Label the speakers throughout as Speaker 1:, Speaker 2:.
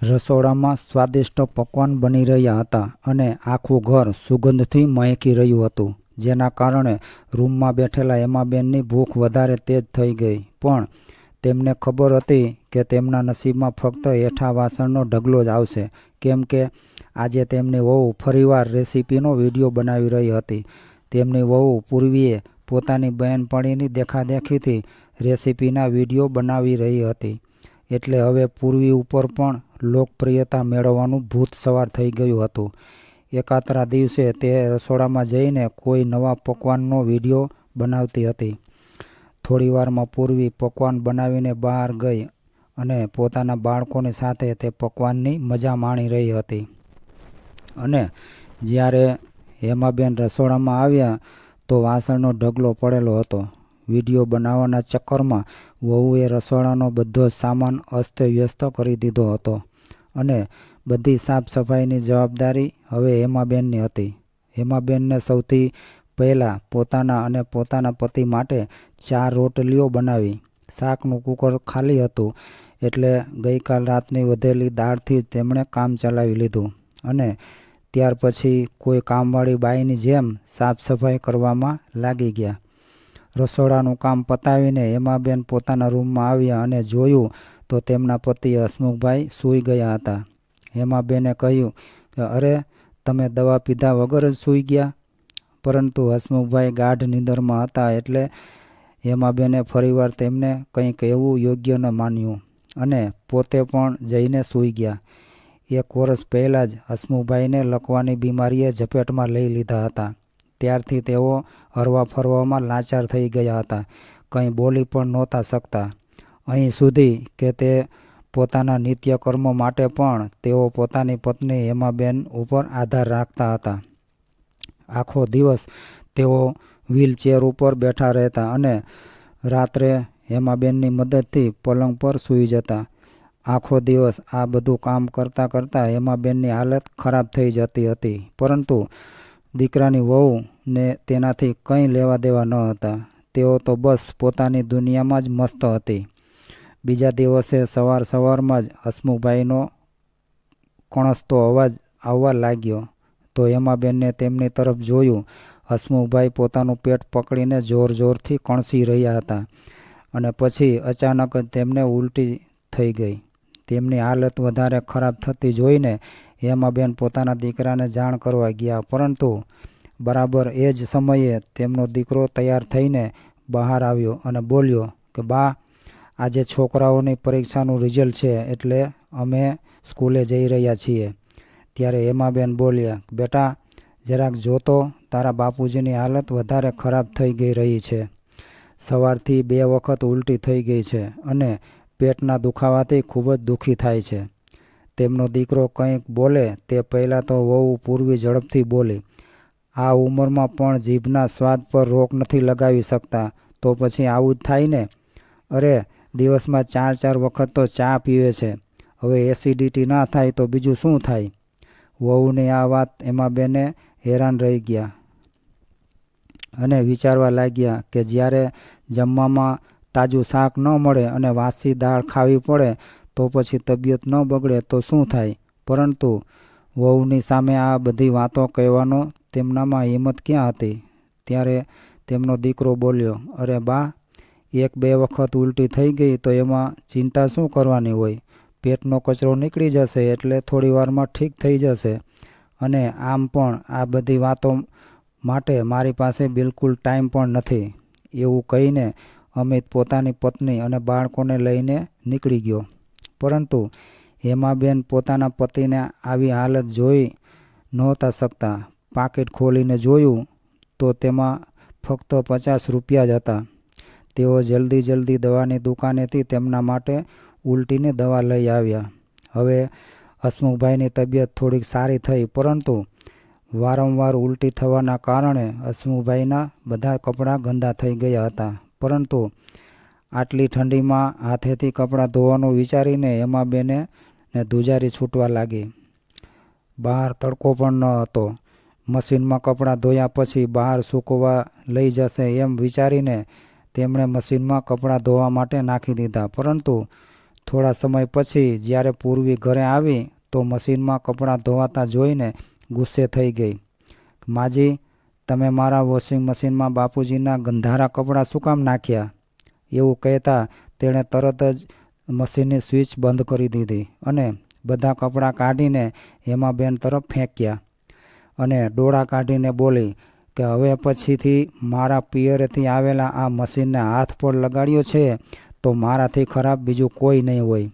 Speaker 1: રસોડામાં સ્વાદિષ્ટ પકવાન બની રહ્યા હતા અને આખું ઘર સુગંધથી મહેકી રહ્યું હતું, જેના કારણે રૂમમાં બેઠેલા હેમાબેનની ભૂખ વધારે તેજ થઈ ગઈ. પણ તેમને ખબર હતી કે તેમના નસીબમાં ફક્ત હેઠા વાસણનો ઢગલો જ આવશે, કેમ કે આજે તેમની વહુ ફરીવાર રેસીપીનો વિડીયો બનાવી રહી હતી. તેમની વહુ પૂર્વીએ પોતાની બહેનપણીની દેખાદેખીથી રેસીપીના વિડીયો બનાવી રહી હતી, એટલે હવે પૂર્વી ઉપર પણ લોકપ્રિયતા મેળવવાનું ભૂત સવાર થઈ ગયું હતું. એકાતરા દિવસે તે રસોડામાં જઈને કોઈ નવા પકવાનનો વિડીયો બનાવતી હતી. થોડીવારમાં પૂર્વી પકવાન બનાવીને બહાર ગઈ અને પોતાના બાળકોની સાથે તે પકવાનની મજા માણી રહી હતી. અને જ્યારે હેમાબેન રસોડામાં આવ્યા તો વાસણનો ઢગલો પડેલો હતો. વિડીયો બનાવવાના ચક્કરમાં વહુએ રસોડાનો બધો જ સામાન અસ્તવ્યસ્ત કરી દીધો હતો અને બધી સાફ સફાઈની જવાબદારી હવે હેમાબેનની હતી. હેમાબેનને સૌથી પહેલાં પોતાના અને પોતાના પતિ માટે 4 રોટલીઓ બનાવી. શાકનું કુકર ખાલી હતું, એટલે ગઈકાલ રાતની વધેલી દાળથી જ તેમણે કામ ચલાવી લીધું અને ત્યાર પછી કોઈ કામવાળી બાઈની જેમ સાફ સફાઈ કરવામાં લાગી ગયા. રસોડાનું કામ પતાવીને હેમાબેન પોતાના રૂમમાં આવ્યા અને જોયું તો તેમના પતિ હસમુખભાઈ સૂઈ ગયા હતા. હેમાબેને કહ્યું કે અરે, તમે દવા પીધા વગર જ સૂઈ ગયા? પરંતુ હસમુખભાઈ ગાઢ નિંદરમાં હતા, એટલે હેમાબેને ફરીવાર તેમને કંઈક એવું યોગ્ય ન માન્યું અને પોતે પણ જઈને સૂઈ ગયા. 1 વર્ષ પહેલાં જ હસમુખભાઈને લકવાની બીમારીએ ઝપેટમાં લઈ લીધા હતા. ત્યારથી તેઓ હરવા ફરવામાં લાચાર થઈ ગયા હતા, કંઈ બોલી પણ નહોતા શકતા. અહીં સુધી કે તે પોતાના નિત્યકર્મ માટે પણ તેઓ પોતાની પત્ની હેમાબેન ઉપર આધાર રાખતા હતા. આખો દિવસ તેઓ વ્હીલચેર ઉપર બેઠા રહેતા અને રાત્રે હેમાબેનની મદદથી પલંગ પર સૂઈ જતા. આખો દિવસ આ બધું કામ કરતાં કરતાં હેમાબેનની હાલત ખરાબ થઈ જતી હતી, પરંતુ દીકરાની વહુને તેનાથી કંઈ લેવા દેવા ન હતા. તેઓ તો બસ પોતાની દુનિયામાં જ મસ્ત હતી. બીજા દિવસે સવારમાં જ હસમુખભાઈનો કણસતો અવાજ આવવા લાગ્યો તો હેમાબેનને તેમની તરફ જોયું. હસમુખભાઈ પોતાનું પેટ પકડીને જોરથી કણસી રહ્યા હતા અને પછી અચાનક જ તેમને ઉલટી થઈ ગઈ. તેમની હાલત વધારે ખરાબ થતી જોઈને હેમાબેન પોતાના દીકરાને જાણ કરવા ગયા, પરંતુ બરાબર એ જ સમયે તેમનો દીકરો તૈયાર થઈને બહાર આવ્યો અને બોલ્યો કે બા, આજે છોકરાઓની પરીક્ષાનું રિઝલ્ટ છે, એટલે અમે સ્કૂલે જઈ રહ્યા છીએ. ત્યારે હેમાબેન બોલ્યા, બેટા જરાક જોતો, તારા બાપુજીની હાલત વધારે ખરાબ થઈ ગઈ રહી છે. સવારથી 2 વખત ઉલટી થઈ ગઈ છે અને પેટના દુખાવાથી ખૂબ જ દુઃખી થાય છે. તેમનો દીકરો કંઈક બોલે તે પહેલાં તો વહુ પૂર્વી ઝડપથી બોલી, આ ઉંમરમાં પણ જીભના સ્વાદ પર રોક નથી લગાવી શકતા તો પછી આવું જ થાય ને? અરે, દિવસમાં 4 વખત તો ચા પીવે છે, હવે એસિડિટી ના થાય તો બીજું શું થાય? વહુની આ વાત હેમાબેને હેરાન રહી ગયા અને વિચારવા લાગ્યા કે જ્યારે જમવામાં તાજું શાક ન મળે અને વાસી દાળ ખાવી પડે તો પછી તબિયત ન બગડે તો શું થાય? પરંતુ વહુની સામે આ બધી વાતો કહેવાનો તેમનામાં હિંમત ક્યાં હતી? ત્યારે તેમનો દીકરો બોલ્યો, અરે બા, 1-2 વખત ઉલટી થઈ ગઈ તો એમાં ચિંતા શું કરવાની હોય? પેટનો કચરો નીકળી જશે એટલે થોડીવારમાં ઠીક થઈ જશે. અને આમ પણ આ બધી વાતો માટે મારી પાસે બિલકુલ ટાઈમ પણ નથી. એવું કહીને અમિત પોતાની પત્ની અને બાળકોને લઈને નીકળી ગયો. પરંતુ હેમાબેન પોતાના પતિને આવી હાલત જોઈ નહોતા શકતા. પાકીટ ખોલીને જોયું તો તેમાં ફક્ત 50 રૂપિયા જ હતા. તેઓ જલ્દી દવાની દુકાનેથી તેમના માટે ઉલટીની દવા લઈ આવ્યા. હવે હસમુખભાઈની તબિયત થોડીક સારી થઈ, પરંતુ વારંવાર ઉલટી થવાના કારણે હસમુખભાઈના બધા કપડાં ગંદા થઈ ગયા હતા. પરંતુ આટલી ઠંડીમાં હાથેથી કપડાં ધોવાનું વિચારીને હેમાબેને ધ્રુજારી છૂટવા લાગી. બહાર તડકો પણ ન હતો. મશીનમાં કપડાં ધોયા પછી બહાર સૂકવવા લઈ જશે એમ વિચારીને તેમણે મશીનમાં કપડાં ધોવા માટે નાખી દીધા. પરંતુ થોડા સમય પછી જ્યારે પૂર્વી ઘરે આવી તો મશીનમાં કપડાં ધોવાતા જોઈને ગુસ્સે થઈ ગઈ. માજી, તમે મારા વોશિંગ મશીનમાં બાપુજીના ગંધારા કપડાં શું કામ નાખ્યા? એવું કહેતા તેણે તરત જ મશીનની સ્વિચ બંધ કરી દીધી અને બધા કપડાં કાઢીને હેમાબેન તરફ ફેંક્યા અને ડોળા કાઢીને બોલી કે હવે પછીથી મારા પિયરેથી આવેલા આ મશીનને હાથ પર લગાડ્યો છે તો મારાથી ખરાબ બીજું કોઈ નહીં હોય.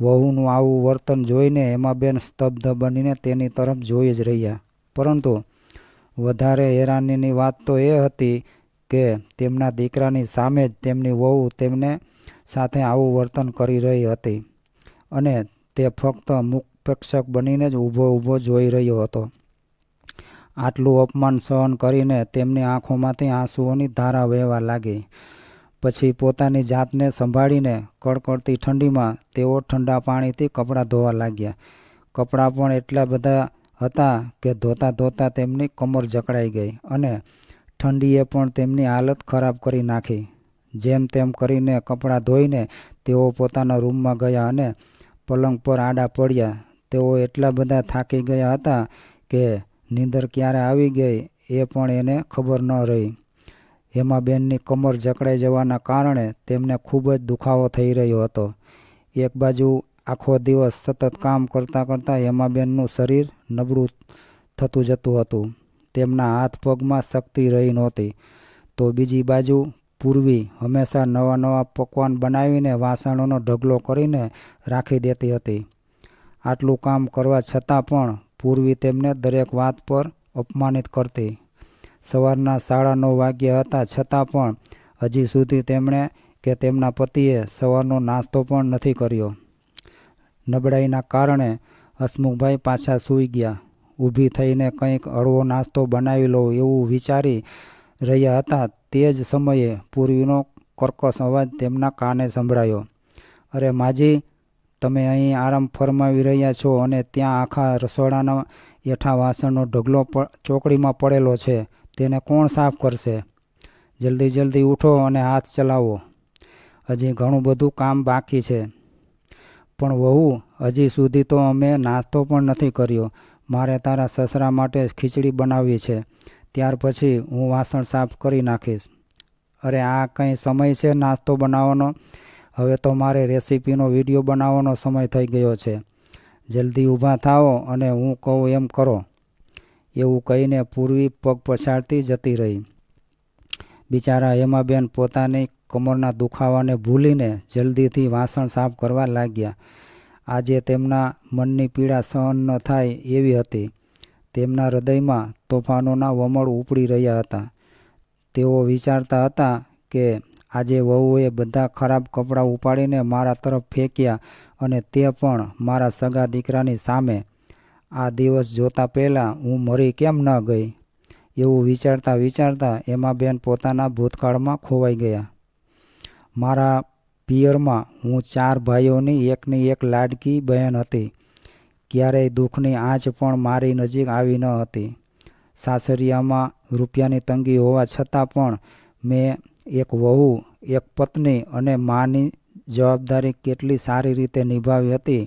Speaker 1: વહુનું આવું વર્તન જોઈને હેમાબેન સ્તબ્ધ બનીને તેની તરફ જોઈ જ રહ્યા. પરંતુ વધારે હેરાનીની વાત તો એ હતી કે તેમના દીકરાની સામે જ તેમની વહુ તેમને સાથે આવું વર્તન કરી રહી હતી અને તે ફક્ત મુખ પ્રેક્ષક બનીને જ ઊભો જોઈ રહ્યો હતો. આટલું અપમાન સહન કરીને તેમની આંખોમાંથી આંસુઓની ધારા વહેવા લાગી. પછી પોતાની જાતને સંભાળીને કડકડતી ઠંડીમાં તેઓ ઠંડા પાણીથી કપડાં ધોવા લાગ્યા. કપડાં પણ એટલા બધા હતા કે ધોતા ધોતા તેમની કમર જકડાઈ ગઈ અને ઠંડીએ પણ તેમની હાલત ખરાબ કરી નાખી. જેમ તેમ કરીને કપડાં ધોઈને તેઓ પોતાના રૂમમાં ગયા અને પલંગ પર આડા પડ્યા. તેઓ એટલા બધા થાકી ગયા હતા કે નીંદર ક્યારે આવી ગઈ એ પણ એને ખબર ન રહી. હેમાબેનની કમર જકડાઈ જવાના કારણે તેમને ખૂબ જ દુખાવો થઈ રહ્યો હતો. એક બાજુ આખો દિવસ સતત કામ કરતાં કરતાં હેમાબેનનું શરીર નબળું થતું જતું હતું. તેમના હાથ પગમાં શક્તિ રહી નહોતી. તો બીજી બાજુ પૂર્વી હંમેશા નવા નવા પકવાન બનાવીને વાસણોનો ઢગલો કરીને રાખી દેતી હતી. આટલું કામ કરવા છતાં પણ પૂર્વી તેમને દરેક વાત પર અપમાનિત કરતી. સવારના 9:30 વાગ્યા હતા છતાં પણ હજી સુધી તેમણે કે તેમના પતિએ સવારનો નાસ્તો પણ નથી કર્યો. નબળાઈના કારણે હસમુખભાઈ પાછા સૂઈ ગયા. ઊભી થઈને કંઈક હળવો નાસ્તો બનાવી લો એવું વિચારી રહ્યા હતા તે જ સમયે પૂર્વીનો કર્કશ અવાજ તેમના કાને સંભળાયો. અરે માજી, તમે અહીં આરામ ફરમાવી રહ્યા છો અને ત્યાં આખા રસોડાના એઠા વાસણનો ઢગલો ચોકડીમાં પડેલો છે. તેને કોણ સાફ કરશે? જલ્દી જલ્દી ઉઠો અને હાથ ચલાવો. હજી ઘણું બધું કામ બાકી છે. પણ વહુ, હજી સુધી તો અમે નાસ્તો પણ નથી કર્યો. મારે તારા સસરા માટે ખીચડી બનાવવી છે. ત્યાર પછી હું વાસણ સાફ કરી નાખીશ. અરે આ કંઈ સમય છે નાસ્તો બનાવવાનો? હવે તો મારે રેસીપીનો વિડીયો બનાવવાનો સમય થઈ ગયો છે. જલ્દી ઊભા થાઓ અને હું કહું એમ કરો. એવું કહીને પૂર્વી પગ પછાડતી જતી રહી. બિચારા હેમાબેન પોતાની કમરના દુખાવાને ભૂલીને જલ્દીથી વાસણ સાફ કરવા લાગ્યા. આજે તેમના મનની પીડા સહન ન થાય એવી હતી. તેમના હૃદયમાં તોફાનોના વમળ ઉપડી રહ્યા હતા. તેઓ વિચારતા હતા કે આજે વહુએ બધા ખરાબ કપડાં ઉપાડીને મારા તરફ ફેંક્યા અને તે પણ મારા સગા દીકરાની સામે. આ દિવસ જોતા પહેલાં હું મરી કેમ ન ગઈ? એવું વિચારતા વિચારતા હેમાબેન પોતાના ભૂતકાળમાં ખોવાઈ ગયા. મારા પિયરમાં હું 4 ભાઈઓની એકની એક લાડકી બહેન હતી. ક્યારેય દુઃખની આંચ પણ મારી નજીક આવી ન હતી. સાસરિયામાં રૂપિયાની તંગી હોવા છતાં પણ મેં એક વહુ, એક પત્ની અને માની જવાબદારી કેટલી સારી રીતે નિભાવી હતી.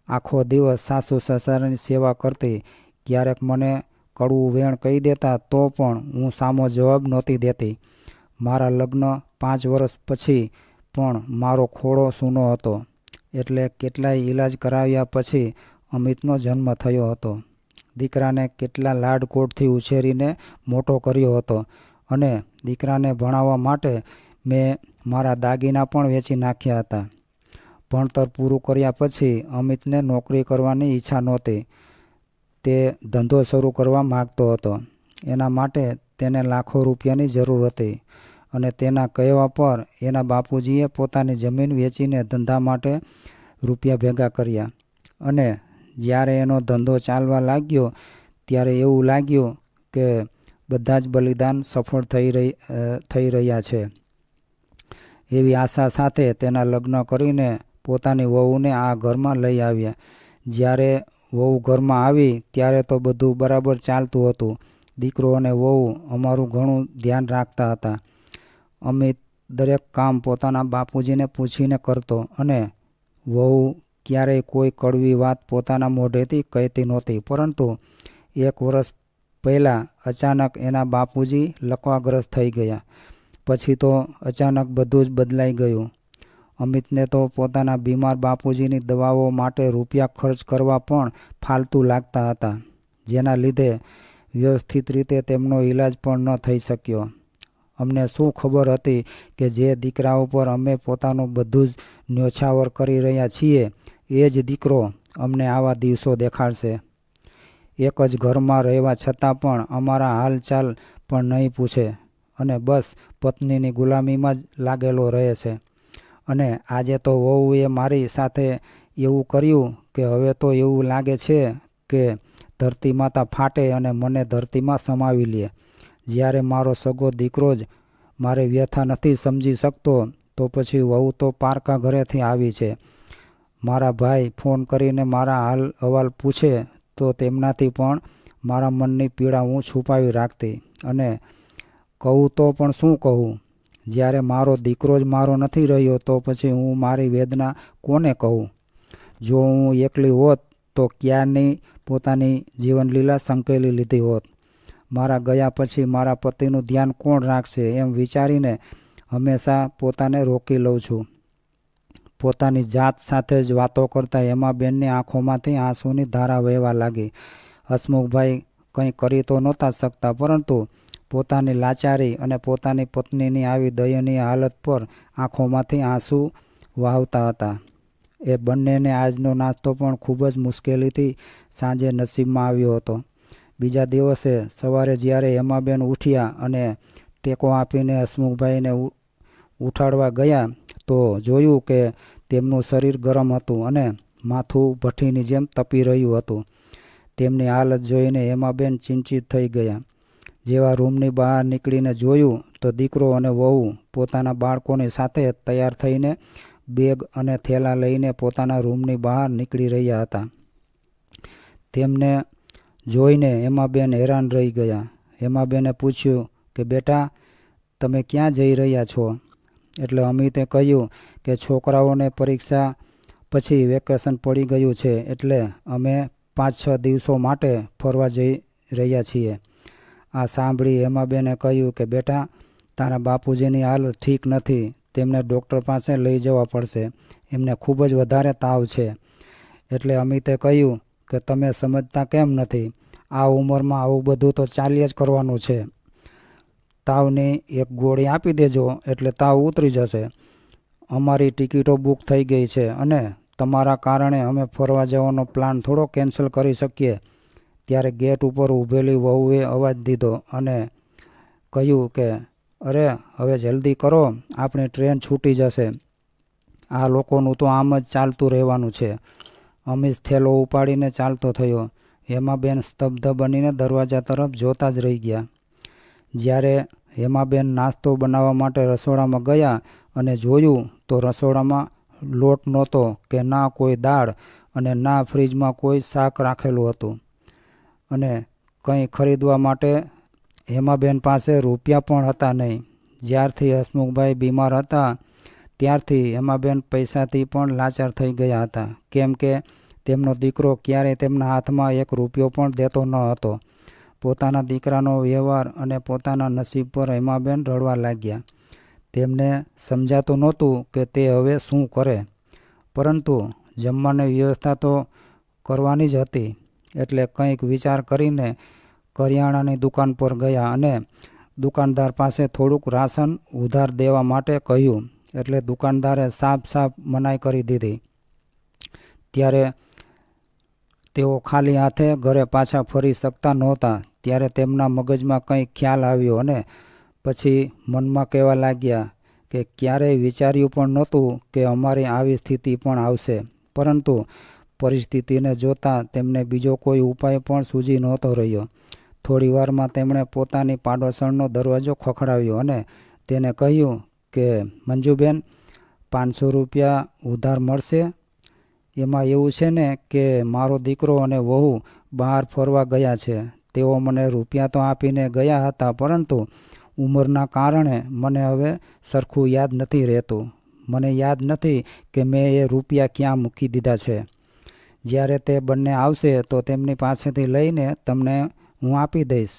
Speaker 1: આખો દિવસ સાસુ સસરાની સેવા કરતી. ક્યારેક મને કડવું વેણ કહી દેતા તો પણ હું સામો જવાબ નહોતી દેતી. મારા લગ્ન 5 વર્ષ પછી પણ મારો ખોળો સૂનો હતો. એટલે કેટલાય ઈલાજ કરાવ્યા પછી અમિતનો જન્મ થયો હતો. દીકરાને કેટલા લાડકોડથી ઉછેરીને મોટો કર્યો હતો અને દીકરાને ભણાવવા માટે મેં મારા દાગીના પણ વેચી નાખ્યા હતા. ભણતર પૂરું કર્યા પછી અમિતને નોકરી કરવાની ઈચ્છા નહોતી. તે ધંધો શરૂ કરવા માગતો હતો. એના માટે તેને લાખો રૂપિયાની જરૂર હતી અને તેના કહેવા પર એના બાપુજીએ પોતાની જમીન વેચીને ધંધા માટે રૂપિયા ભેગા કર્યા. અને જ્યારે એનો ધંધો ચાલવા લાગ્યો ત્યારે એવું લાગ્યું કે બધા જ બલિદાન સફળ થઈ રહ્યા છે. એવી આશા સાથે તેના લગ્ન કરીને પોતાની વહુને આ ઘરમાં લઈ આવ્યા. જ્યારે વહુ ઘરમાં આવી ત્યારે તો બધું બરાબર ચાલતું હતું. દીકરો અને વહુ અમારું ઘણું ધ્યાન રાખતા હતા. અમિત દરેક કામ પોતાના બાપુજીને પૂછીને કરતો અને વહુ ક્યારેય કોઈ કડવી વાત પોતાના મોઢેથી કહેતી નહોતી. પરંતુ 1 વર્ષ પહેલાં અચાનક એના બાપુજી લકવાગ્રસ્ત થઈ ગયા. પછી તો અચાનક બધું જ બદલાઈ ગયું. અમિતને તો પોતાના બીમાર બાપુજીની દવાઓ માટે રૂપિયા ખર્ચ કરવા પણ ફાલતુ લાગતા હતા, જેના લીધે વ્યવસ્થિત રીતે તેમનો ઈલાજ પણ ન થઈ શક્યો. અમને શું ખબર હતી કે જે દીકરા ઉપર અમે પોતાનું બધું જ ન્યોછાવર કરી રહ્યા છીએ એ જ દીકરો અમને આવા દિવસો દેખાડશે. એક જ ઘરમાં રહેવા છતાં પણ અમારા હાલચાલ પણ નહીં પૂછે અને બસ પત્નીની ગુલામીમાં જ લાગેલો રહે છે. અને આજે તો વહુએ મારી સાથે એવું કર્યું કે હવે તો એવું લાગે છે કે ધરતી માતા ફાટે અને મને ધરતીમાં સમાવી લે. જ્યારે મારો સગો દીકરો જ મારી વ્યથા નથી સમજી શકતો તો પછી વહુ તો પારકા ઘરેથી આવી છે. મારા ભાઈ ફોન કરીને મારા હાલ અહેવાલ પૂછે તો તેમનાથી પણ મારા મનની પીડા હું છુપાવી રાખતી અને કહું તો પણ શું કહું? જ્યારે મારો દીકરો જ મારો નથી રહ્યો તો પછી હું મારી વેદના કોને કહું? જો હું એકલી હોત તો ક્યારની પોતાની જીવનલીલા સંકેલી લીધી હોત. મારા ગયા પછી મારા પતિનું ધ્યાન કોણ રાખશે એમ વિચારીને હંમેશા પોતાને રોકી લઉં છું. પોતાની જાત સાથે જ વાતો કરતા હેમાબેનની આંખોમાંથી આંસુની ધારા વહેવા લાગી. હસમુખભાઈ કંઈ કરી તો નહોતા શકતા, પરંતુ પોતાની લાચારી અને પોતાની પત્નીની આવી દયનીય હાલત પર આંખોમાંથી આંસુ વહાવતા હતા. એ બંનેને આજનો નાસ્તો પણ ખૂબ જ મુશ્કેલીથી સાંજે નસીબમાં આવ્યો હતો. બીજા દિવસે સવારે જ્યારે હેમાબેન ઉઠ્યા અને ટેકો આપીને હસમુખભાઈને ઉઠાડવા ગયા તો જોયું કે તેમનું શરીર ગરમ હતું અને માથું ભઠ્ઠીની જેમ તપી રહ્યું હતું. તેમની હાલત જોઈને હેમાબેન ચિંતિત થઈ ગયા. જેવા રૂમની બહાર નીકળીને જોયું તો દીકરો અને વહુ પોતાના બાળકોની સાથે તૈયાર થઈને બેગ અને થેલા લઈને પોતાના રૂમની બહાર નીકળી રહ્યા હતા. તેમને જોઈને હેમાબેન હેરાન રહી ગયા. હેમાબેને પૂછ્યું કે બેટા, તમે ક્યાં જઈ રહ્યા છો? એટલે અમિતે કહ્યું કે છોકરાઓને પરીક્ષા પછી વેકેશન પડી ગયું છે એટલે અમે 5-6 દિવસો માટે ફરવા જઈ રહ્યા છીએ. આ સાંભળી હેમાબેને કહ્યું કે બેટા, તારા બાપુજીની હાલત ઠીક નથી, તેમને ડૉક્ટર પાસે લઈ જવા પડશે, એમને ખૂબ જ વધારે તાવ છે. એટલે અમિતે કહ્યું કે તમે સમજતા કેમ નથી? આ ઉંમરમાં આવું બધું તો ચાલ્યા જ કરવાનું છે. તાવની એક ગોળી આપી દેજો એટલે તાવ ઉતરી જશે. અમારી ટિકિટો બુક થઈ ગઈ છે અને તમારા કારણે અમે ફરવા જવાનો પ્લાન થોડો કેન્સલ કરી શકીએ. ત્યારે ગેટ ઉપર ઊભેલી વહુએ અવાજ દીધો અને કહ્યું કે અરે હવે જલ્દી કરો, આપણી ટ્રેન છૂટી જશે. આ લોકોનું તો આમ જ ચાલતું રહેવાનું છે. અમીશ થેલો ઉપાડીને ચાલતો થયો. હેમાબેન સ્તબ્ધ બનીને દરવાજા તરફ જોતા જ રહી ગયા. જ્યારે હેમાબેન નાસ્તો બનાવવા માટે રસોડામાં ગયા અને જોયું તો રસોડામાં લોટ નહોતો કે ના કોઈ દાળ અને ના ફ્રીજમાં કોઈ શાક રાખેલું હતું. અને કંઈ ખરીદવા માટે હેમાબેન પાસે રૂપિયા પણ હતા નહીં. જ્યારથી હસમુખભાઈ બીમાર હતા ત્યારથી હેમાબેન પૈસાથી પણ લાચાર થઈ ગયા હતા, કેમ કે તેમનો દીકરો ક્યારેય તેમના હાથમાં 1 રૂપિયો પણ દેતો ન હતો. પોતાના દીકરાનો વ્યવહાર અને પોતાના નસીબ પર હેમાબેન રડવા લાગ્યા. તેમને સમજાતું નહોતું કે તે હવે શું કરે, પરંતુ જમવાની વ્યવસ્થા તો કરવાની જ હતી. એટલે કંઈક વિચાર કરીને કરિયાણાની દુકાન પર ગયા અને દુકાનદાર પાસે થોડુંક રાશન ઉધાર દેવા માટે કહ્યું. એટલે દુકાનદારે સાફ મનાઈ કરી દીધી. ત્યારે તેઓ ખાલી હાથે ઘરે પાછા ફરી શકતા નહોતા. ત્યારે તેમના મગજમાં કંઈક ખ્યાલ આવ્યો અને પછી મનમાં કહેવા લાગ્યા કે ક્યારેય વિચાર્યું પણ નહોતું કે અમારી આવી સ્થિતિ પણ આવશે. પરંતુ પરિસ્થિતિને જોતાં તેમને બીજો કોઈ ઉપાય પણ સૂઝી નહોતો રહ્યો. થોડી વારમાં તેમણે પોતાની પાડોશણનો દરવાજો ખખડાવ્યો અને તેને કહ્યું કે મંજુબેન, 500 રૂપિયા ઉધાર મળશે? એમાં એવું છે ને કે મારો દીકરો અને વહુ બહાર ફરવા ગયા છે. તેઓ મને રૂપિયા તો આપીને ગયા હતા, પરંતુ ઉંમરના કારણે મને હવે સરખું યાદ નથી રહેતું. મને યાદ નથી કે મેં એ રૂપિયા ક્યાં મૂકી દીધા છે. જ્યારે તે બંને આવશે તો તેમની પાસેથી લઈને તમને હું આપી દઈશ.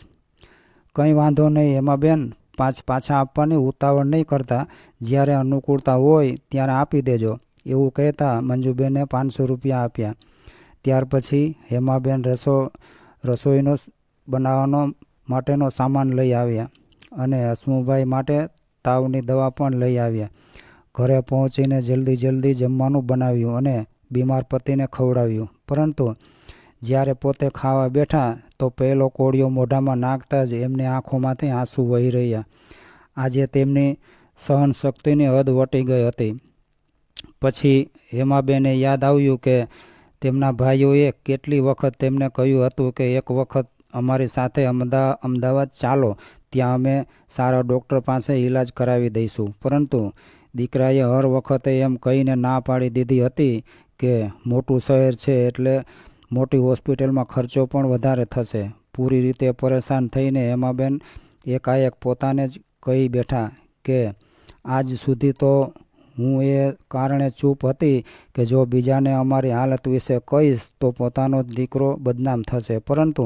Speaker 1: કંઈ વાંધો નહીં હેમાબેન, પાછા આપવાની ઉતાવળ નહીં કરતા. જ્યારે અનુકૂળતા હોય ત્યારે આપી દેજો. એવું કહેતા મંજુબેને 500 રૂપિયા આપ્યા. ત્યાર પછી હેમાબેન રસોઈનો બનાવવાનો માટેનો સામાન લઈ આવ્યા અને હસમુભાઈ માટે તાવની દવા પણ લઈ આવ્યા. ઘરે પહોંચીને જલ્દી જમવાનું બનાવ્યું અને બીમાર પતિને ખવડાવ્યું. પરંતુ જ્યારે પોતે ખાવા બેઠા તો પહેલો કોળિયો મોઢામાં નાખતા જ એમની આંખોમાંથી આંસુ વહી રહ્યા. આજે તેમની સહનશક્તિની હદ વટી ગઈ હતી. પછી હેમાબેને યાદ આવ્યું કે તેમના ભાઈઓએ કેટલી વખત તેમને કહ્યું હતું કે એક વખત અમારી સાથે અમદાવાદ ચાલો, ત્યાં અમે સારા ડૉક્ટર પાસે ઈલાજ કરાવી દઈશું. પરંતુ દીકરાએ હર વખતે એમ કહીને ના પાડી દીધી હતી કે મોટું શહેર છે એટલે મોટી હોસ્પિટલમાં ખર્ચો પણ વધારે થશે. પૂરી રીતે પરેશાન થઈને હેમાબેન એકાએક પોતાને જ કહી બેઠા કે આજ સુધી તો હું એ કારણે ચૂપ હતી કે જો બીજાને અમારી હાલત વિશે કહીશ તો પોતાનો દીકરો બદનામ થશે. પરંતુ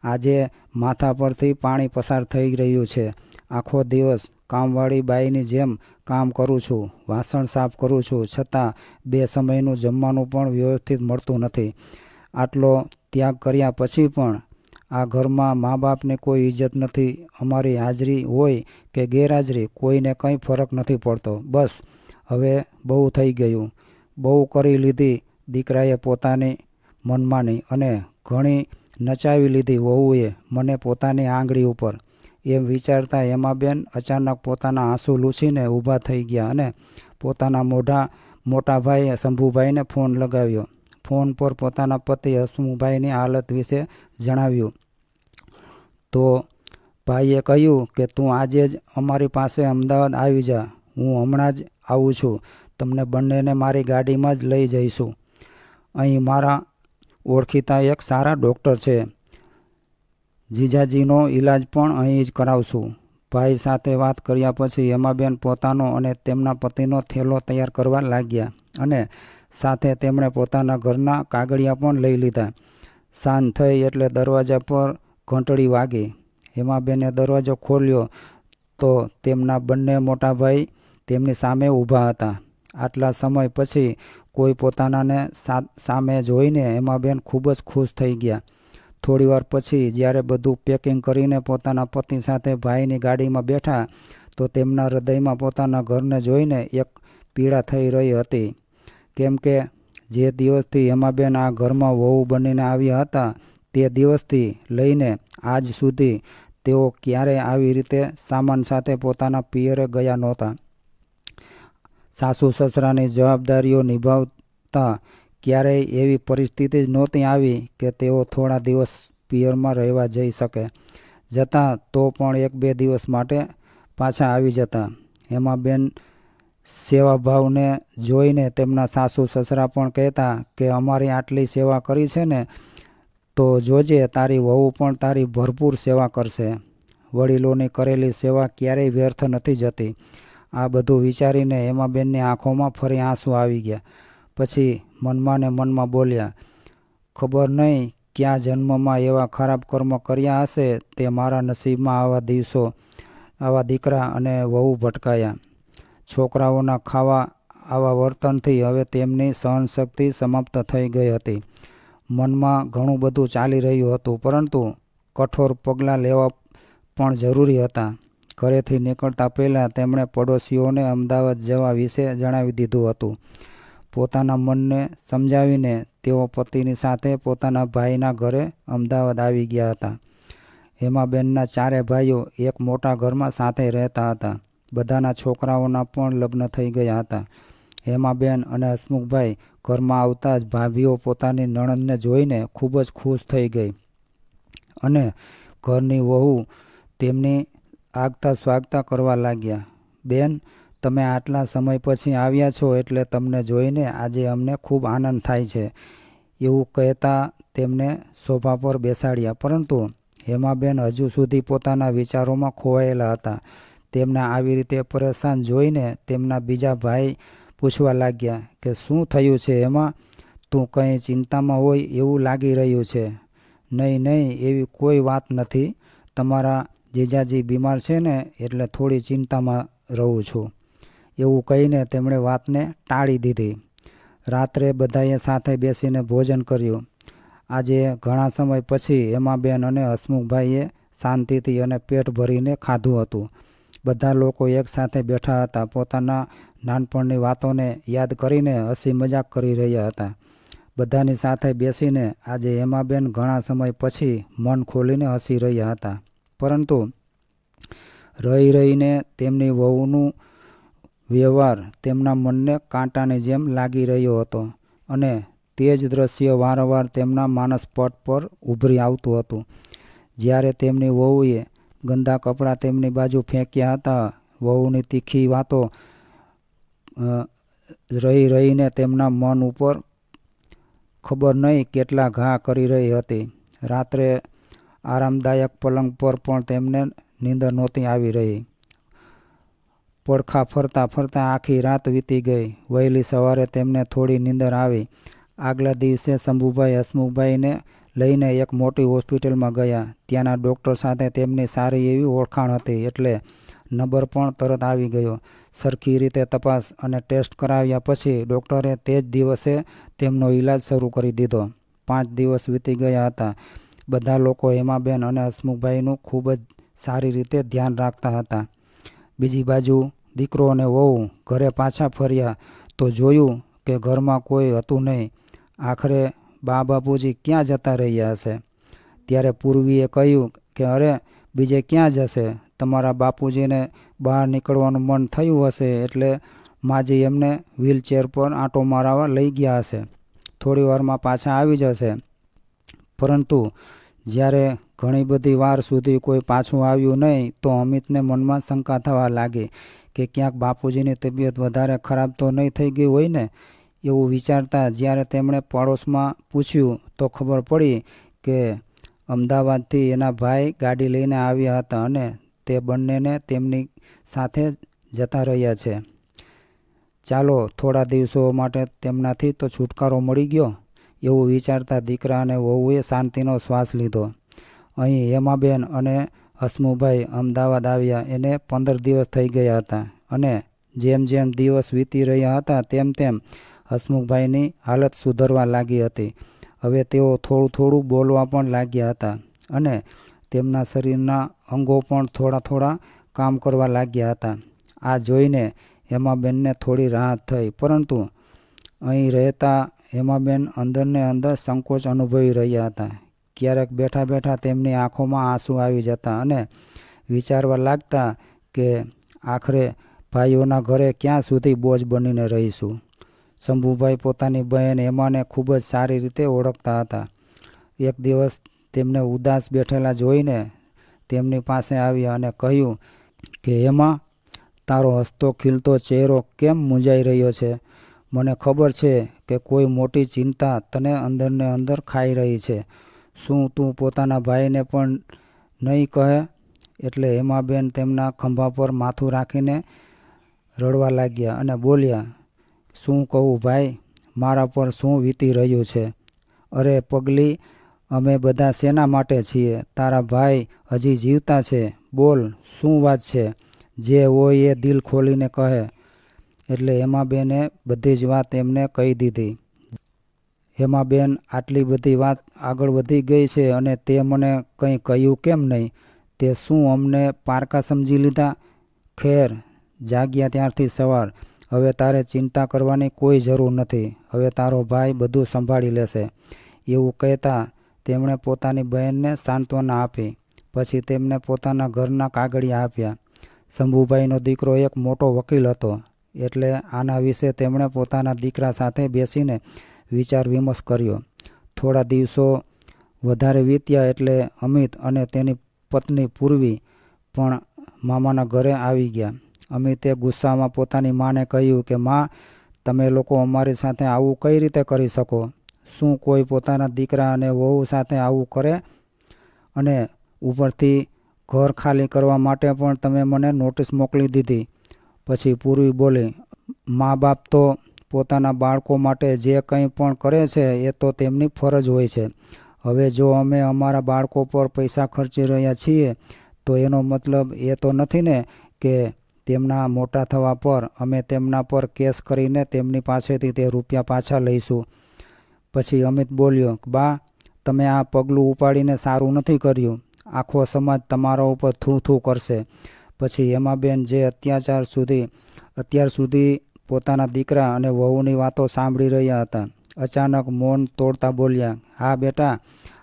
Speaker 1: આજે માથા પરથી પાણી પસાર થઈ રહ્યું છે. આખો દિવસ કામવાળી બાઈની જેમ કામ કરું છું, વાસણ સાફ કરું છું, છતાં 2 સમયનું જમવાનું પણ વ્યવસ્થિત મળતું નથી. આટલો ત્યાગ કર્યા પછી પણ આ ઘરમાં મા બાપને કોઈ ઇજ્જત નથી. અમારી હાજરી હોય કે ગેરહાજરી કોઈને કંઈ ફરક નથી પડતો. બસ હવે બહુ થઈ ગયું, બહુ કરી લીધી દીકરાએ પોતાની મનમાની અને ઘણી નચાવી લીધી વહુએ મને પોતાની આંગળી ઉપર. એમ વિચારતા હેમાબેન અચાનક પોતાના આંસુ લૂછીને ઊભા થઈ ગયા અને પોતાના મોટા ભાઈ શંભુભાઈને ફોન લગાવ્યો. ફોન પર પોતાના પતિ હસમુભાઈની હાલત વિશે જણાવ્યું તો ભાઈએ કહ્યું કે તું આજે જ અમારી પાસે અમદાવાદ આવી જા. હું હમણાં જ આવું છું. તમને બંનેને મારી ગાડીમાં જ લઈ જઈશું. અહીં મારા ઓળખીતા એક સારા ડૉક્ટર છે. જીજાજીનો ઈલાજ પણ અહીં જ કરાવશું. ભાઈ સાથે વાત કર્યા પછી હેમાબેન પોતાનો અને તેમના પતિનો થેલો તૈયાર કરવા લાગ્યા અને સાથે તેમણે પોતાના ઘરના કાગળિયા પણ લઈ લીધા. સાંજ થઈ એટલે દરવાજા પર ઘંટડી વાગી. હેમાબેને દરવાજો ખોલ્યો તો તેમના બંને મોટા ભાઈ તેમની સામે ઊભા હતા. આટલા સમય પછી કોઈ પોતાનાને સામે જોઈને હેમાબેન ખૂબ જ ખુશ થઈ ગયા. થોડીવાર પછી જ્યારે બધું પેકિંગ કરીને પોતાના પતિ સાથે ભાઈની ગાડીમાં બેઠા તો તેમના હૃદયમાં પોતાના ઘરને જોઈને એક પીડા થઈ રહી હતી. કેમ કે જે દિવસથી હેમાબેન આ ઘરમાં વહુ બનીને આવ્યા હતા તે દિવસથી લઈને આજ સુધી તેઓ ક્યારેય આવી રીતે સામાન સાથે પોતાના પિયરે ગયા નહોતા. સાસુ સસરાની જવાબદારીઓ નિભાવતા ક્યારેય એવી પરિસ્થિતિ જ નહોતી આવી કે તેઓ થોડા દિવસ પિયરમાં રહેવા જઈ શકે. જતા તો પણ 1-2 દિવસ માટે પાછા આવી જતા. હેમાબેન સેવાભાવને જોઈને તેમના સાસુ સસરા પણ કહેતા કે અમારી આટલી સેવા કરી છે ને તો જોજે તારી વહુ પણ તારી ભરપૂર સેવા કરશે. વડીલોની કરેલી સેવા ક્યારેય વ્યર્થ નથી જતી. આ બધું વિચારીને હેમાબેનની આંખોમાં ફરી આંસુ આવી ગયા. પછી મનમાં ને મનમાં બોલ્યા, ખબર નહીં ક્યાં જન્મમાં એવા ખરાબ કર્મ કર્યા હશે તે મારા નસીબમાં આવા દીકરા અને વહુ ભટકાયા. છોકરાઓના ખાવા આવા વર્તનથી હવે તેમની સહનશક્તિ સમાપ્ત થઈ ગઈ હતી. મનમાં ઘણું બધું ચાલી રહ્યું હતું પરંતુ કઠોર પગલાં લેવા પણ જરૂરી હતા. ઘરેથી નીકળતા પહેલાં તેમણે પડોશીઓને અમદાવાદ જવા વિશે જણાવી દીધું હતું. પોતાના મનને સમજાવીને તેઓ પતિની સાથે પોતાના ભાઈના ઘરે અમદાવાદ આવી ગયા હતા. હેમાબેનના 4 ભાઈઓ એક મોટા ઘરમાં સાથે રહેતા હતા. બધાના છોકરાઓના પણ લગ્ન થઈ ગયા હતા. હેમાબેન અને હસમુખભાઈ ઘરમાં આવતા જ ભાભીઓ પોતાની નણંદને જોઈને ખૂબ જ ખુશ થઈ ગઈ અને ઘરની વહુ તેમની આગતા સ્વાગતા કરવા લાગ્યા. બેન, તમે આટલા સમય પછી આવ્યા છો એટલે તમને જોઈને આજે અમને ખૂબ આનંદ થાય છે. એવું કહેતા તેમને સોફા પર બેસાડ્યા. પરંતુ હેમાબેન હજુ સુધી પોતાના વિચારોમાં ખોવાયેલા હતા. તેમને આવી રીતે પરેશાન જોઈને તેમના બીજા ભાઈ પૂછવા લાગ્યા કે શું થયું છે હેમા? તું કંઈ ચિંતામાં હોય એવું લાગી રહ્યું છે. નહીં નહીં, એવી કોઈ વાત નથી. તમારા જીજાજી બીમાર છે ને એટલે થોડી ચિંતામાં રહું છું. એવું કહીને તેમણે વાતને ટાળી દીધી. રાત્રે બધાએ સાથે બેસીને ભોજન કર્યું. આજે ઘણા સમય પછી હેમાબેન અને હસમુખભાઈએ શાંતિથી અને પેટ ભરીને ખાધું હતું. બધા લોકો એક સાથે બેઠા હતા. પોતાના નાનપણની વાતોને યાદ કરીને હસી મજાક કરી રહ્યા હતા. બધાની સાથે બેસીને આજે હેમાબેન ઘણા સમય પછી મન ખોલીને હસી રહ્યા હતા. પરંતુ રહી રહીને તેમની વહુનું વ્યવહાર તેમના મનને કાંટાની જેમ લાગી રહ્યો હતો અને તે જ દ્રશ્ય વારંવાર તેમના માનસપટ પર ઉભરી આવતું હતું. જ્યારે તેમની વહુએ ગંદા કપડાં તેમની બાજુ ફેંક્યા હતા, વહુની તીખી વાતો રહી રહીને તેમના મન ઉપર ખબર નહીં કેટલા ઘા કરી રહી હતી. રાત્રે આરામદાયક પલંગ પર પણ તેમને નીંદર નહોતી આવી રહી. પડખા ફરતા ફરતા આખી રાત વીતી ગઈ. વહેલી સવારે તેમને થોડી નીંદર આવી. આગલા દિવસે શંભુભાઈ હસમુખભાઈને લઈને એક મોટી હોસ્પિટલમાં ગયા. ત્યાંના ડૉક્ટર સાથે તેમની સારી એવી ઓળખાણ હતી એટલે નંબર પણ તરત આવી ગયો. સરખી રીતે તપાસ અને ટેસ્ટ કરાવ્યા પછી ડૉક્ટરે તે જ દિવસે તેમનો ઈલાજ શરૂ કરી દીધો. 5 દિવસ વીતી ગયા હતા. બધા લોકો હેમાબેન અને હસમુખભાઈનું ખૂબ જ સારી રીતે ધ્યાન રાખતા હતા. બીજી બાજુ દીકરો અને વહુ ઘરે પાછા ફર્યા તો જોયું કે ઘરમાં કોઈ હતું નહીં. આખરે બા બાપુજી ક્યાં જતા રહ્યા હશે? ત્યારે પૂર્વીએ કહ્યું કે અરે, બીજે ક્યાં જશે? તમારા બાપુજીને બહાર નીકળવાનું મન થયું હશે એટલે માજી એમને વ્હીલચેર પર આંટો મારવા લઈ ગયા હશે. થોડી વારમાં પાછા આવી જશે. પરંતુ જ્યારે ઘણી બધી વાર સુધી કોઈ પાછું આવ્યું નહીં તો અમિતને મનમાં શંકા થવા લાગી કે ક્યાંક બાપુજીની તબિયત વધારે ખરાબ તો નહીં થઈ ગઈ હોય ને. એવું વિચારતા જ્યારે તેમણે પડોશમાં પૂછ્યું તો ખબર પડી કે અમદાવાદથી એના ભાઈ ગાડી લઈને આવ્યા હતા અને તે બંનેને તેમની સાથે જતા રહ્યા છે. ચાલો, થોડા દિવસો માટે તેમનાથી તો છુટકારો મળી ગયો. એવું વિચારતા દીકરા અને વહુએ શાંતિનો શ્વાસ લીધો. અહીં હેમાબેન અને હસમુખભાઈ અમદાવાદ આવ્યા એને 15 દિવસ થઈ ગયા હતા અને જેમ જેમ દિવસ વીતી રહ્યા હતા તેમ તેમ હસમુખભાઈની હાલત સુધરવા લાગી હતી. હવે તેઓ થોડું થોડું બોલવા પણ લાગ્યા હતા અને તેમના શરીરના અંગો પણ થોડા થોડા કામ કરવા લાગ્યા હતા. આ જોઈને હેમાબેનને થોડી રાહત થઈ. પરંતુ અહીં રહેતા હેમાબેન અંદરને અંદર સંકોચ અનુભવી રહ્યા હતા. ક્યારેક બેઠા બેઠા તેમની આંખોમાં આંસુ આવી જતા અને વિચારવા લાગતા કે આખરે ભાઈઓના ઘરે ક્યાં સુધી બોજ બનીને રહીશું. શંભુભાઈ પોતાની બહેન હેમાને ખૂબ જ સારી રીતે ઓળખતા હતા. એક દિવસ તેમને ઉદાસ બેઠેલા જોઈને તેમની પાસે આવ્યા અને કહ્યું કે હેમા, તારો હસતો ખીલતો ચહેરો કેમ મૂંઝાઈ રહ્યો છે? મને ખબર છે કે કોઈ મોટી ચિંતા તને અંદરને અંદર ખાઈ રહી છે. શું તું પોતાના ભાઈને પણ નહીં કહે? એટલે હેમાબેન તેમના ખંભા પર માથું રાખીને રડવા લાગ્યા અને બોલ્યા, શું કહું ભાઈ, મારા પર શું વીતી રહ્યું છે? અરે પગલી, અમે બધા શેના માટે છીએ? તારા ભાઈ હજી જીવતા છે. બોલ, શું વાત છે? જે હોય એ દિલ ખોલીને કહે. એટલે હેમાબેને બધી જ વાત એમને કહી દીધી. હેમાબેન, આટલી બધી વાત આગળ વધી ગઈ છે અને તે મને કંઈ કહ્યું કેમ નહીં? તે શું અમને પારકા સમજી લીધા? ખેર, જાગ્યા ત્યારથી સવાર. હવે તારે ચિંતા કરવાની કોઈ જરૂર નથી. હવે તારો ભાઈ બધું સંભાળી લેશે. એવું કહેતા તેમણે પોતાની બહેનને સાંત્વના આપી. પછી તેમને પોતાના ઘરના કાગળિયા આપ્યા. શંભુભાઈનો દીકરો એક મોટો વકીલ હતો એટલે આના વિશે તેમણે પોતાના દીકરા સાથે બેસીને વિચાર વિમર્શ કર્યો. થોડા દિવસો વધારે વીત્યા એટલે અમિત અને તેની પત્ની પૂર્વી પણ મામાના ઘરે આવી ગયા. અમિતે ગુસ્સામાં પોતાની માને કહ્યું કે માં, તમે લોકો અમારી સાથે આવું કઈ રીતે કરી શકો? શું કોઈ પોતાના દીકરા અને વહુ સાથે આવું કરે? અને ઉપરથી ઘર ખાલી કરવા માટે પણ તમે મને નોટિસ મોકલી દીધી. પછી પૂર્વી બોલી, મા બાપ તો પોતાના બાળકો માટે જે કંઈ પણ કરે છે એ તો તેમની ફરજ હોય છે. હવે જો અમે અમારા બાળકો પર પૈસા ખર્ચી રહ્યા છીએ તો એનો મતલબ એ તો નથી ને કે તેમના મોટા થવા પર અમે તેમના પર કેસ કરીને તેમની પાસેથી તે રૂપિયા પાછા લઈશું. પછી અમિત બોલ્યો, બા, તમે આ પગલું ઉપાડીને સારું નથી કર્યું. આખો સમાજ તમારા ઉપર થૂ થૂ કરશે. પછી હેમાબેન જે અત્યાર સુધી પોતાના દીકરા અને વહુની વાતો સાંભળી રહ્યા હતા, અચાનક મૌન તોડતા બોલ્યા, હા બેટા,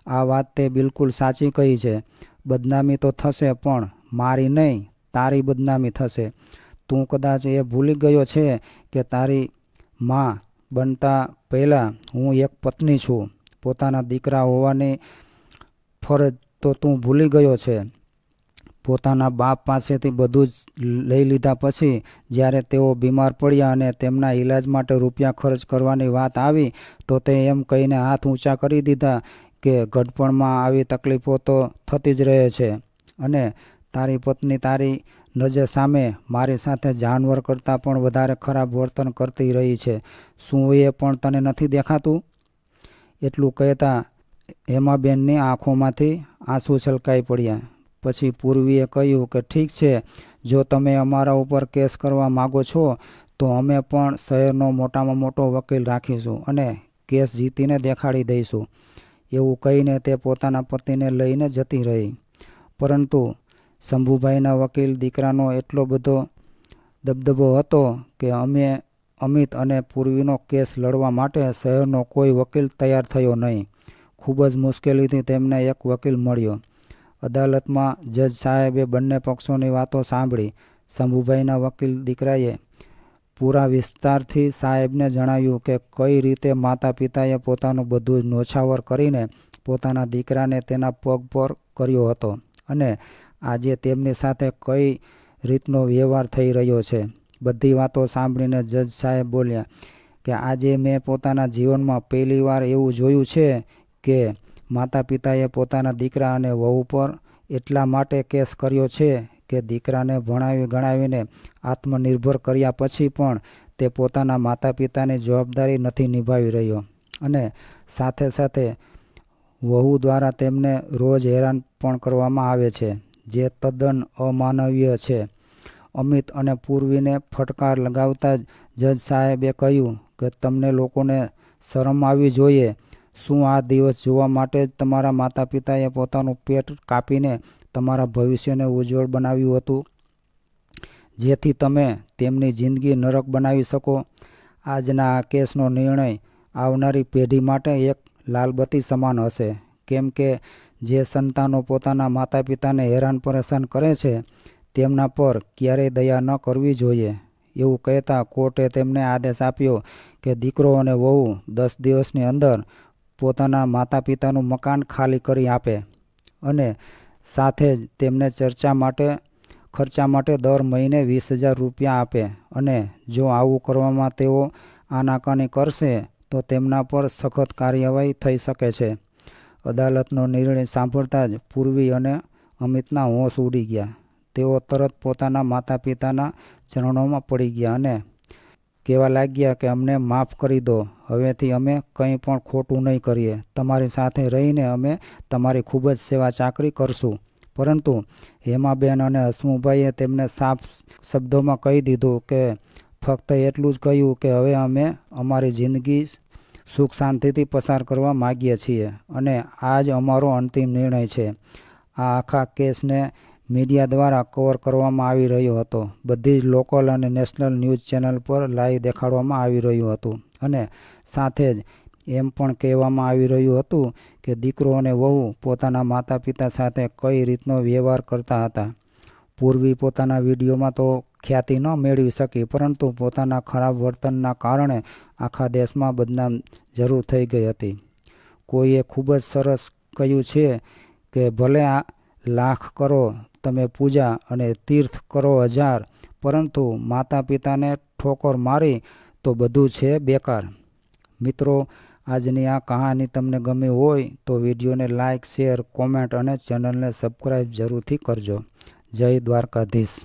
Speaker 1: આ વાત તે બિલકુલ સાચી કહી છે. બદનામી તો થશે, પણ મારી નહીં, તારી બદનામી થશે. તું કદાચ એ ભૂલી ગયો છે કે તારી માં બનતા પહેલાં હું એક પત્ની છું. પોતાના દીકરા હોવાની ફરજ તો તું ભૂલી ગયો છે. પોતાના બાપ પાસેથી બધું જ લઈ લીધા પછી જ્યારે તેઓ બીમાર પડ્યા અને તેમના ઈલાજ માટે રૂપિયા ખર્ચ કરવાની વાત આવી તો તે એમ કહીને હાથ ઊંચા કરી દીધા કે ગઢપણમાં આવી તકલીફો તો થતી જ રહે છે અને તારી પત્ની તારી નજર સામે મારી સાથે જાનવર કરતાં પણ વધારે ખરાબ વર્તન કરતી રહી છે. શું એ પણ તને નથી દેખાતું? એટલું કહેતા હેમાબેનની આંખોમાંથી આંસુ છલકાઈ પડ્યા. પછી પૂર્વીએ કહ્યું કે ઠીક છે, જો તમે અમારા ઉપર કેસ કરવા માગો છો તો અમે પણ શહેરનો મોટામાં મોટો વકીલ રાખીશું અને કેસ જીતીને દેખાડી દઈશું. એવું કહીને તે પોતાના પતિને લઈને જતી રહી. પરંતુ શંભુભાઈના વકીલ દીકરાનો એટલો બધો દબદબો હતો કે અમિત અને પૂર્વીનો કેસ લડવા માટે શહેરનો કોઈ વકીલ તૈયાર થયો નહીં. ખૂબ જ મુશ્કેલીથી તેમને એક વકીલ મળ્યો. અદાલતમાં જજ સાહેબે બંને પક્ષોની વાતો સાંભળી. શંભુભાઈના વકીલ દીકરાએ પૂરા વિસ્તારથી સાહેબને જણાવ્યું કે કઈ રીતે માતા પિતાએ પોતાનું બધું જ નોછાવર કરીને પોતાના દીકરાને તેના પગ પર કર્યો હતો અને આજે તેમની સાથે કઈ રીતનો વ્યવહાર થઈ રહ્યો છે. બધી વાતો સાંભળીને જજ સાહેબ બોલ્યા કે આજે મેં પોતાના જીવનમાં પહેલીવાર એવું જોયું છે કે માતા પિતાએ પોતાના દીકરા અને વહુ પર એટલા માટે કેસ કર્યો છે કે દીકરાને ભણાવી ગણાવીને આત્મનિર્ભર કર્યા પછી પણ તે પોતાના માતા પિતાની જવાબદારી નથી નિભાવી રહ્યો અને સાથે સાથે વહુ દ્વારા તેમને રોજ હેરાન પણ કરવામાં આવે છે, જે તદ્દન અમાનવીય છે. અમિત અને પૂર્વીને ફટકાર લગાવતા જ જજ સાહેબે કહ્યું કે તમને લોકોને શરમ આવવી જોઈએ. શું આ દિવસ જોવા માટે જ તમારા માતા પિતાએ પોતાનું પેટ કાપીને તમારા ભવિષ્યને ઉજ્જવળ બનાવ્યું હતું, જેથી તમે તેમની જિંદગી નરક બનાવી શકો? આજના આ કેસનો નિર્ણય આવનારી પેઢી માટે એક લાલબત્તી સમાન હશે, કેમ કે જે સંતાનો પોતાના માતા પિતાને હેરાન પરેશાન કરે છે તેમના પર ક્યારેય દયા ન કરવી જોઈએ. એવું કહેતા કોર્ટે તેમને આદેશ આપ્યો કે દીકરો અને વહુ 10 દિવસની અંદર પોતાના માતા પિતાનું મકાન ખાલી કરી આપે અને સાથે જ તેમને ખર્ચા માટે દર મહિને 20,000 રૂપિયા આપે અને જો આવું કરવામાં તેઓ આનાકાની કરશે તો તેમના પર સખત કાર્યવાહી થઈ શકે છે. અદાલતનો નિર્ણય સાંભળતા જ પૂર્વી અને અમિતના હોશ ઉડી ગયા. તેઓ તરત પોતાના માતા પિતાના ચરણોમાં પડી ગયા અને કહેવા લાગ્યા કે અમને માફ કરી દો. હવેથી અમે કંઈ પણ ખોટું નહીં કરીએ. તમારી સાથે રહીને અમે તમારી ખૂબ જ સેવા ચાકરી કરશું. પરંતુ હેમાબેન અને હસમુભાઈએ તેમને સાફ શબ્દોમાં કહી દીધું કે ફક્ત એટલું જ કહ્યું કે હવે અમે અમારી જિંદગી સુખ શાંતિથી પસાર કરવા માગીએ છીએ અને આ જ અમારો અંતિમ નિર્ણય છે. આ આખા કેસને મીડિયા દ્વારા કવર કરવામાં આવી રહ્યો હતો. બધી જ લોકલ અને નેશનલ ન્યૂઝ ચેનલ પર લાઈવ દેખાડવામાં આવી રહ્યું હતું અને સાથે જ એમ પણ કહેવામાં આવી રહ્યું હતું કે દીકરો અને વહુ પોતાના માતા પિતા સાથે કઈ રીતનો વ્યવહાર કરતા હતા. પૂર્વી પોતાના વિડીયોમાં તો ખ્યાતિ ન મેળવી શકી, પરંતુ પોતાના ખરાબ વર્તનના કારણે આખા દેશમાં બદનામ જરૂર થઈ ગઈ હતી. કોઈએ ખૂબ જ સરસ કહ્યું છે કે ભલે આ લાખ કરો તમે પૂજા અને તીર્થ કરો 1000, પરંતુ માતા પિતાને ઠોકર મારી તો બધું છે બેકાર. મિત્રો, આજની આ કહાની તમને ગમી હોય તો વિડીયોને લાઇક, શેર, કોમેન્ટ અને ચેનલને સબસ્ક્રાઈબ જરૂરથી કરજો. જય દ્વારકાધીશ.